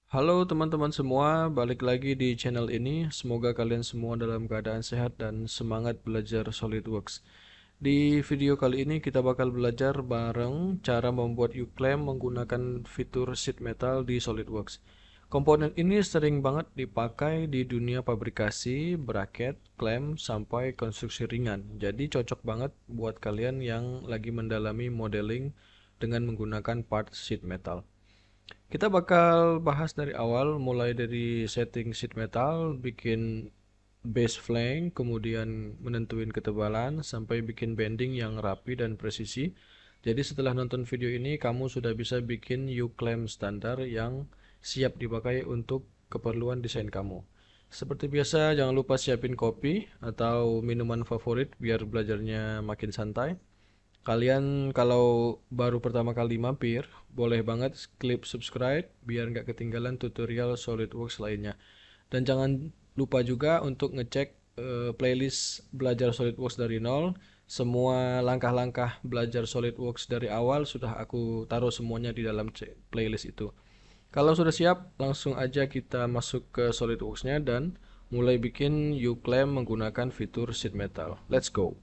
Halo teman-teman semua, balik lagi di channel ini. Semoga kalian semua dalam keadaan sehat dan semangat belajar SolidWorks. Di video kali ini kita bakal belajar bareng cara membuat uClamp menggunakan fitur sheet metal di SolidWorks. Komponen ini sering banget dipakai di dunia pabrikasi, bracket, clamp, sampai konstruksi ringan. Jadi cocok banget buat kalian yang lagi mendalami modeling dengan menggunakan part sheet metal. Kita bakal bahas dari awal, mulai dari setting sheet metal, bikin base flank, kemudian menentuin ketebalan, sampai bikin bending yang rapi dan presisi. Jadi setelah nonton video ini, kamu sudah bisa bikin U-clamp standar yang siap dipakai untuk keperluan desain kamu. Seperti biasa, jangan lupa siapin kopi atau minuman favorit biar belajarnya makin santai. Kalian kalau baru pertama kali mampir, boleh banget klik subscribe biar nggak ketinggalan tutorial SolidWorks lainnya. Dan jangan lupa juga untuk ngecek playlist belajar SolidWorks dari nol. Semua langkah-langkah belajar SolidWorks dari awal sudah aku taruh semuanya di dalam playlist itu. Kalau sudah siap, langsung aja kita masuk ke SolidWorks-nya dan mulai bikin U-clamp menggunakan fitur sheet metal. Let's go!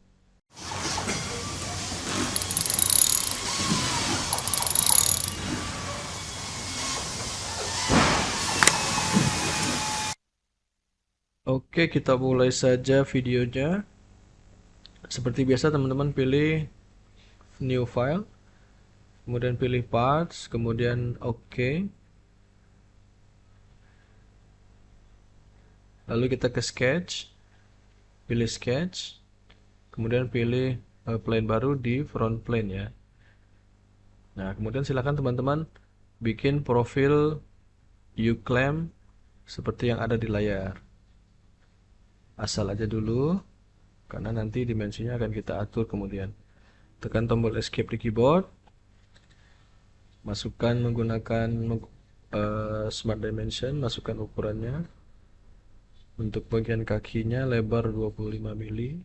Oke, kita mulai saja videonya. Seperti biasa, teman-teman pilih new file, kemudian pilih parts, kemudian oke. Lalu kita ke sketch, pilih sketch, kemudian pilih plane baru di front plane ya. Nah, kemudian silakan teman-teman bikin profil U-clamp seperti yang ada di layar. Asal aja dulu, karena nanti dimensinya akan kita atur kemudian. Tekan tombol escape di keyboard, masukkan menggunakan Smart Dimension, masukkan ukurannya. Untuk bagian kakinya lebar 25 mili.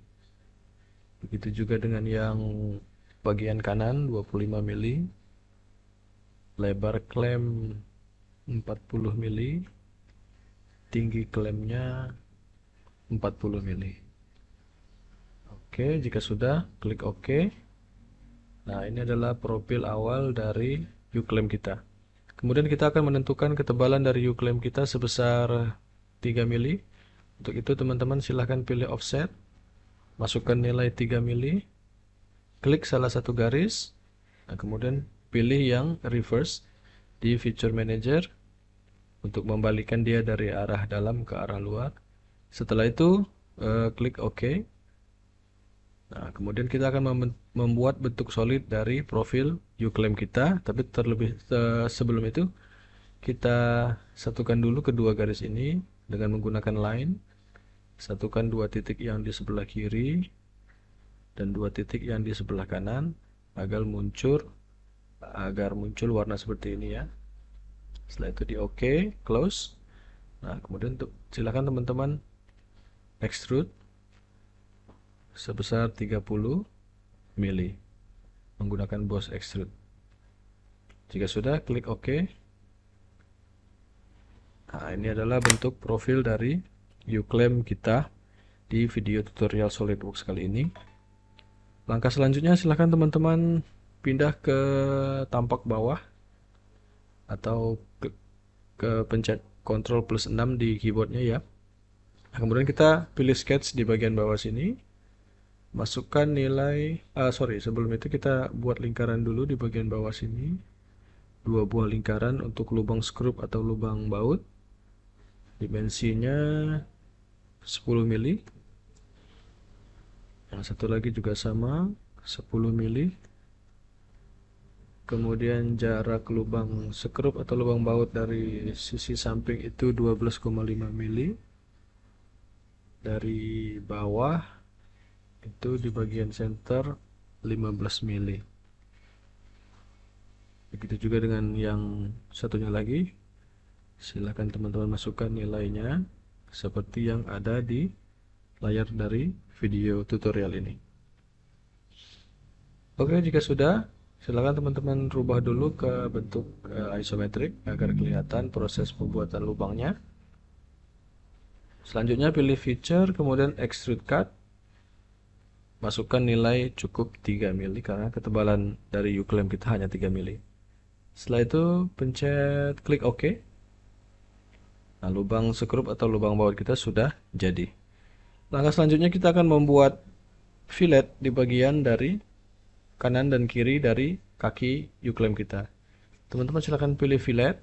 Begitu juga dengan yang bagian kanan 25 mili. Lebar klem 40 mili. Tinggi klemnya 40 mili. Oke, jika sudah, klik OK. Nah, ini adalah profil awal dari U-clamp kita. Kemudian kita akan menentukan ketebalan dari U-clamp kita sebesar 3 mili. Untuk itu teman-teman silahkan pilih offset, masukkan nilai 3 mili, klik salah satu garis, nah kemudian pilih yang reverse di feature manager untuk membalikan dia dari arah dalam ke arah luar. Setelah itu klik OK. Nah, kemudian kita akan membuat bentuk solid dari profil U-clamp kita, tapi terlebih sebelum itu kita satukan dulu kedua garis ini dengan menggunakan line. Satukan dua titik yang di sebelah kiri dan dua titik yang di sebelah kanan agar muncul warna seperti ini ya. Setelah itu di OK, close. Nah, kemudian silakan teman-teman extrude sebesar 30 mili menggunakan boss extrude. Jika sudah, klik OK. Nah, ini adalah bentuk profil dari U-clamp kita di video tutorial SolidWorks kali ini. Langkah selanjutnya silahkan teman-teman pindah ke tampak bawah atau ke pencet Ctrl plus 6 di keyboardnya ya. Nah, kemudian kita pilih sketch di bagian bawah sini. Masukkan nilai, sebelum itu kita buat lingkaran dulu di bagian bawah sini. Dua buah lingkaran untuk lubang skrup atau lubang baut. Dimensinya 10 mili. Yang satu lagi juga sama, 10 mili. Kemudian jarak lubang skrup atau lubang baut dari sisi samping itu 12,5 mili. Dari bawah itu di bagian center 15 mili. Begitu juga dengan yang satunya lagi. Silakan teman-teman masukkan nilainya seperti yang ada di layar dari video tutorial ini. Oke, jika sudah, Silakan teman-teman rubah dulu ke bentuk isometrik agar kelihatan proses pembuatan lubangnya. Selanjutnya pilih feature, kemudian extrude cut. Masukkan nilai cukup 3 mili karena ketebalan dari U-clamp kita hanya 3 mili. Setelah itu pencet klik OK. Nah, lubang sekrup atau lubang baut kita sudah jadi. Langkah selanjutnya kita akan membuat fillet di bagian dari kanan dan kiri dari kaki U-clamp kita. Teman-teman silakan pilih fillet.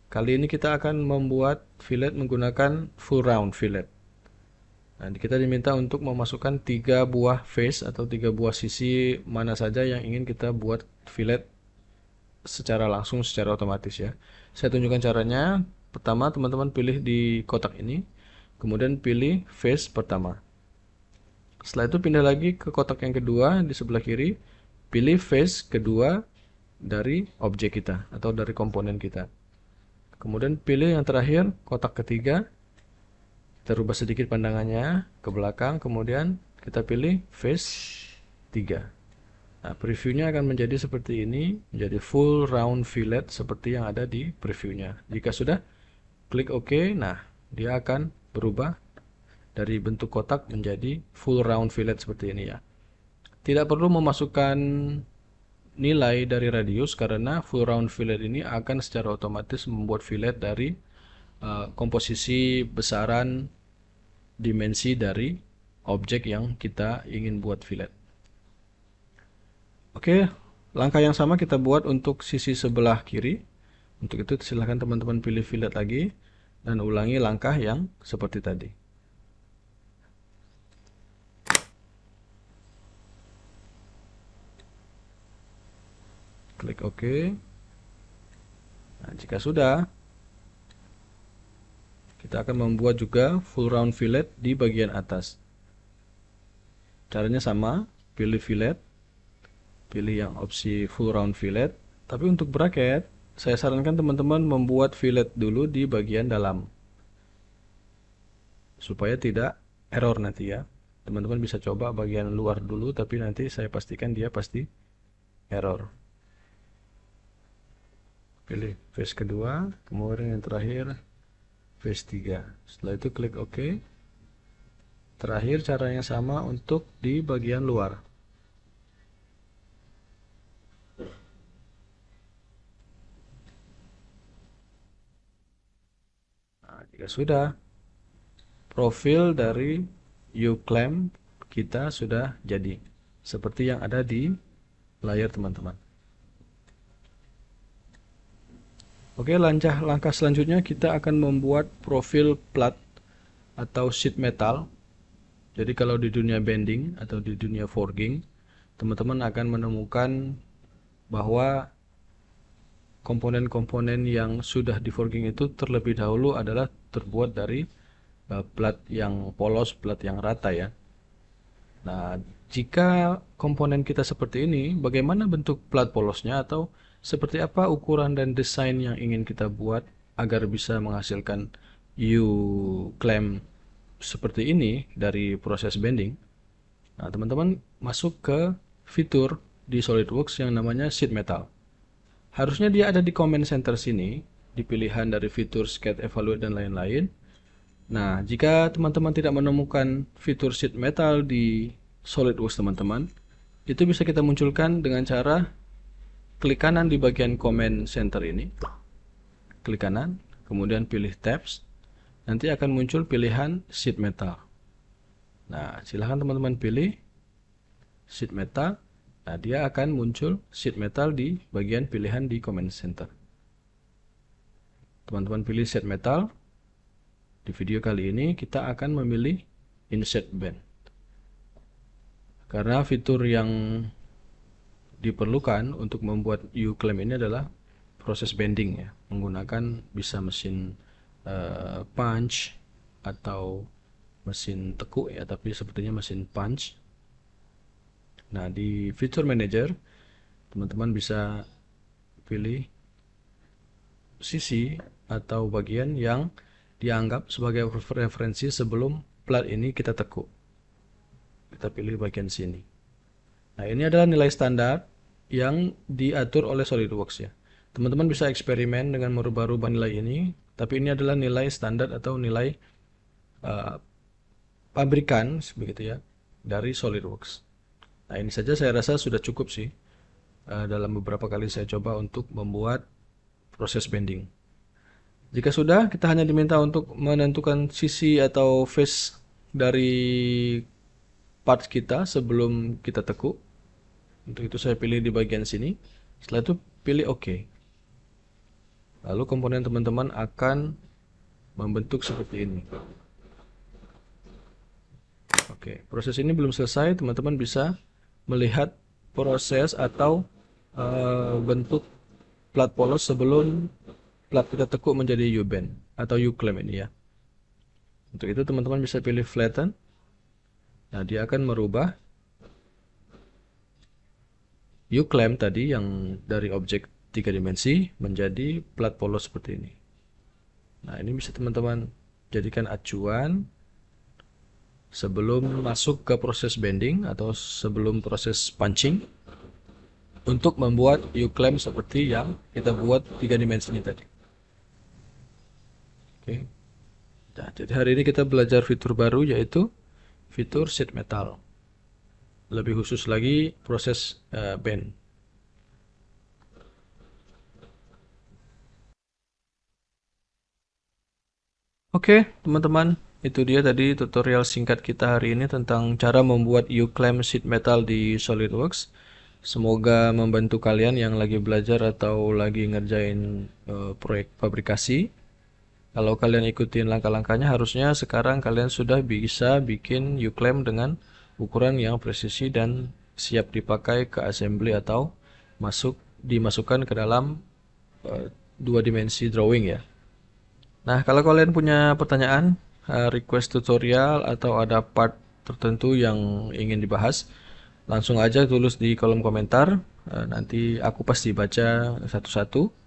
Kali ini kita akan membuat fillet menggunakan full round fillet. Nah, kita diminta untuk memasukkan 3 buah face atau 3 buah sisi mana saja yang ingin kita buat fillet secara langsung, secara otomatis ya. Saya tunjukkan caranya. Pertama, teman-teman pilih di kotak ini, kemudian pilih face pertama. Setelah itu pindah lagi ke kotak yang kedua di sebelah kiri, pilih face kedua dari objek kita atau dari komponen kita. Kemudian pilih yang terakhir, kotak ketiga. Kita rubah sedikit pandangannya ke belakang, kemudian kita pilih face 3. Nah, previewnya akan menjadi seperti ini, menjadi full round fillet seperti yang ada di previewnya. Jika sudah, klik OK. Nah, dia akan berubah dari bentuk kotak menjadi full round fillet seperti ini ya. Tidak perlu memasukkan nilai dari radius karena full round fillet ini akan secara otomatis membuat fillet dari komposisi besaran dimensi dari objek yang kita ingin buat fillet. Oke, langkah yang sama kita buat untuk sisi sebelah kiri. Untuk itu silahkan teman-teman pilih fillet lagi dan ulangi langkah yang seperti tadi. Klik OK. Nah, jika sudah, kita akan membuat juga full round fillet di bagian atas. Caranya sama, pilih fillet, pilih yang opsi full round fillet. Tapi untuk bracket, saya sarankan teman-teman membuat fillet dulu di bagian dalam, supaya tidak error nanti ya. Teman-teman bisa coba bagian luar dulu, tapi nanti saya pastikan dia pasti error. Pilih face kedua, kemudian yang terakhir face 3. Setelah itu klik OK. Terakhir caranya sama untuk di bagian luar. Nah, jika sudah, profil dari U-clamp kita sudah jadi seperti yang ada di layar teman-teman. Oke, langkah selanjutnya kita akan membuat profil plat atau sheet metal. Jadi kalau di dunia bending atau di dunia forging, teman-teman akan menemukan bahwa komponen-komponen yang sudah di forging itu terlebih dahulu adalah terbuat dari plat yang polos, plat yang rata ya. Nah, jika komponen kita seperti ini, bagaimana bentuk plat polosnya atau seperti apa ukuran dan desain yang ingin kita buat agar bisa menghasilkan U-clamp seperti ini dari proses bending? Nah, teman-teman masuk ke fitur di SolidWorks yang namanya sheet metal. Harusnya dia ada di command center sini, di pilihan dari fitur sketch, evaluate, dan lain-lain. Nah, jika teman-teman tidak menemukan fitur sheet metal di SolidWorks teman-teman, itu bisa kita munculkan dengan cara klik kanan di bagian command center ini. Klik kanan, kemudian pilih tabs. Nanti akan muncul pilihan sheet metal. Nah, silahkan teman-teman pilih sheet metal. Nah, dia akan muncul sheet metal di bagian pilihan di command center. Teman-teman pilih sheet metal. Di video kali ini kita akan memilih insert bend. Karena fitur yang diperlukan untuk membuat U-clamp ini adalah proses bending ya, menggunakan bisa mesin punch atau mesin tekuk ya, tapi sepertinya mesin punch. Nah, di fitur manager teman-teman bisa pilih sisi atau bagian yang dianggap sebagai referensi sebelum plat ini kita tekuk. Kita pilih bagian sini. Nah, ini adalah nilai standar yang diatur oleh SolidWorks ya. Teman-teman bisa eksperimen dengan merubah-rubah nilai ini, tapi ini adalah nilai standar atau nilai uh, pabrikan begitu ya dari SolidWorks. Nah, ini saja saya rasa sudah cukup sih dalam beberapa kali saya coba untuk membuat proses bending. Jika sudah, kita hanya diminta untuk menentukan sisi atau face dari parts kita sebelum kita tekuk. Untuk itu saya pilih di bagian sini. Setelah itu pilih OK. Lalu komponen teman-teman akan membentuk seperti ini. Oke, proses ini belum selesai. Teman-teman bisa melihat proses atau bentuk plat polos sebelum plat kita tekuk menjadi U-bend atau U-clamp ini ya. Untuk itu teman-teman bisa pilih flatten. Nah, dia akan merubah U-clamp tadi yang dari objek 3 dimensi menjadi plat polos seperti ini. Nah, ini bisa teman-teman jadikan acuan sebelum masuk ke proses bending atau sebelum proses punching untuk membuat U-clamp seperti yang kita buat 3 dimensinya tadi. Oke. Nah, jadi hari ini kita belajar fitur baru yaitu fitur sheet metal. Lebih khusus lagi proses bend. Oke, teman-teman, itu dia tadi tutorial singkat kita hari ini tentang cara membuat U-clamp sheet metal di SolidWorks. Semoga membantu kalian yang lagi belajar atau lagi ngerjain proyek fabrikasi. Kalau kalian ikutin langkah-langkahnya, harusnya sekarang kalian sudah bisa bikin U-clamp dengan ukuran yang presisi dan siap dipakai ke assembly atau dimasukkan ke dalam dua dimensi drawing ya. Nah, kalau kalian punya pertanyaan, request tutorial atau ada part tertentu yang ingin dibahas, langsung aja tulis di kolom komentar. Nanti aku pasti baca satu-satu.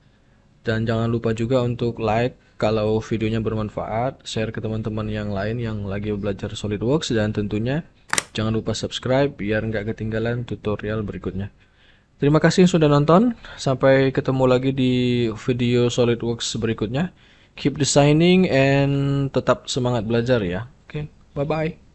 Dan jangan lupa juga untuk like kalau videonya bermanfaat, share ke teman-teman yang lain yang lagi belajar SolidWorks, dan tentunya jangan lupa subscribe biar nggak ketinggalan tutorial berikutnya. Terima kasih sudah nonton. Sampai ketemu lagi di video SolidWorks berikutnya. Keep designing and tetap semangat belajar ya. Oke, bye-bye.